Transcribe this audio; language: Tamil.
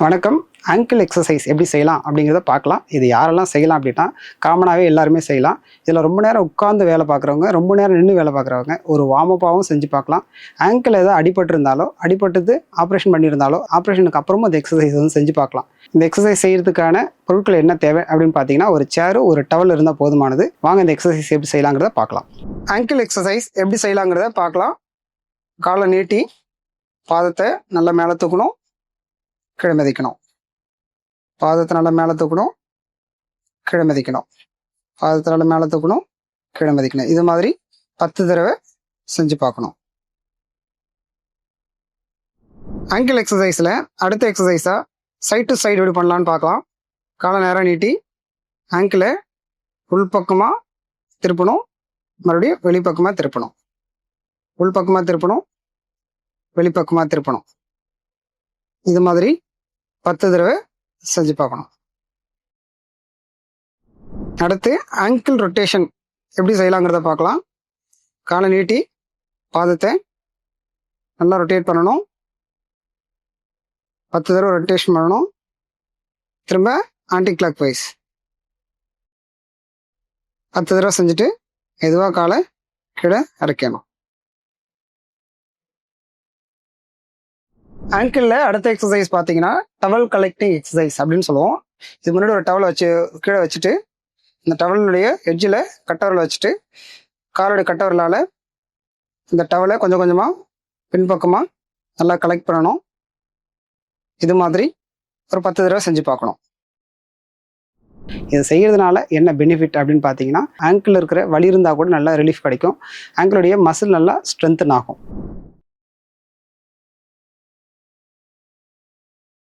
வணக்கம். ஆங்கிள் எக்ஸசைஸ் எப்படி செய்யலாம் அப்படிங்கிறத பார்க்கலாம். இது யாரெல்லாம் செய்யலாம் அப்படின்னா, காமனாகவே எல்லாருமே செய்யலாம். இதில் ரொம்ப நேரம் உட்கார்ந்து வேலை பார்க்குறவங்க, ரொம்ப நேரம் நின்று வேலை பார்க்குறவங்க ஒரு வார்மப்பாகவும் செஞ்சு பார்க்கலாம். ஆங்கிள் ஏதோ அடிபட்டிருந்தாலோ, அடிபட்டது ஆப்ரேஷன் பண்ணியிருந்தாலோ, ஆப்ரேஷனுக்கு அப்புறமும் அந்த எக்ஸசைஸ் வந்து செஞ்சு பார்க்கலாம். இந்த எக்ஸசைஸ் செய்யறதுக்கான பொருட்கள் என்ன தேவை அப்படின்னு பார்த்தீங்கன்னா, ஒரு சேரு, ஒரு டவல் இருந்தால் போதுமானது. வாங்க இந்த எக்ஸசைஸ் எப்படி செய்யலாங்கிறத பார்க்கலாம். ஆங்கிள் எக்ஸசைஸ் எப்படி செய்யலாங்கிறத பார்க்கலாம். காலை நீட்டி பாதத்தை நல்லா மேலே தூக்கணும், கீழே மிதிக்கணும். பாதத்தை நல்லா மேலே தூக்கணும், கீழே மிதிக்கணும். பாதத்தை நல்லா மேலே தூக்கணும், கீழே மிதிக்கணும். இது மாதிரி 10 தடவை செஞ்சு பார்க்கணும். ஆங்கிள் எக்ஸசைஸில் அடுத்த எக்ஸசைஸாக சைடு டு சைடு எப்படி பண்ணலான்னு பார்க்கலாம். காலை நேரம் நீட்டி ஆங்கிளை உள்பக்கமாக திருப்பணும், மறுபடியும் வெளிப்பக்கமாக திருப்பணும். உள்பக்கமாக திருப்பணும், வெளிப்பக்கமாக திருப்பணும். இது மாதிரி 10 தடவை செஞ்சு பார்க்கணும். அடுத்து ஆங்கிள் ரொட்டேஷன் எப்படி செய்யலாங்கிறத பார்க்கலாம். காலை நீட்டி பாதத்தை நல்லா ரொட்டேட் பண்ணணும், 10 தடவை ரொட்டேஷன் பண்ணணும். திரும்ப ஆன்டி கிளாக் வைஸ் 10 தடவை செஞ்சுட்டு மெதுவாக காலை கீழே இறக்கணும். ஆங்கிளில் அடுத்த எக்ஸசைஸ் பார்த்தீங்கன்னா டவல் கலெக்டிங் எக்ஸசைஸ் அப்படின்னு சொல்லுவோம். இதுக்கு முன்னாடி ஒரு டவலை கீழே வச்சுட்டு இந்த டவலுடைய எட்ஜில் கட்டவரில் வச்சுட்டு காலோடைய கட்டவரலால் இந்த டவலை கொஞ்சம் கொஞ்சமாக பின்பக்கமாக நல்லா கலெக்ட் பண்ணணும். இது மாதிரி ஒரு 10 தடவை செஞ்சு பார்க்கணும். இதை செய்கிறதுனால என்ன பெனிஃபிட் அப்படின்னு பார்த்தீங்கன்னா, ஆங்கிளில் இருக்கிற வலி இருந்தால் கூட நல்லா ரிலீஃப் கிடைக்கும். ஆங்கிளுடைய மசில் நல்லா ஸ்ட்ரென்தன் ஆகும்.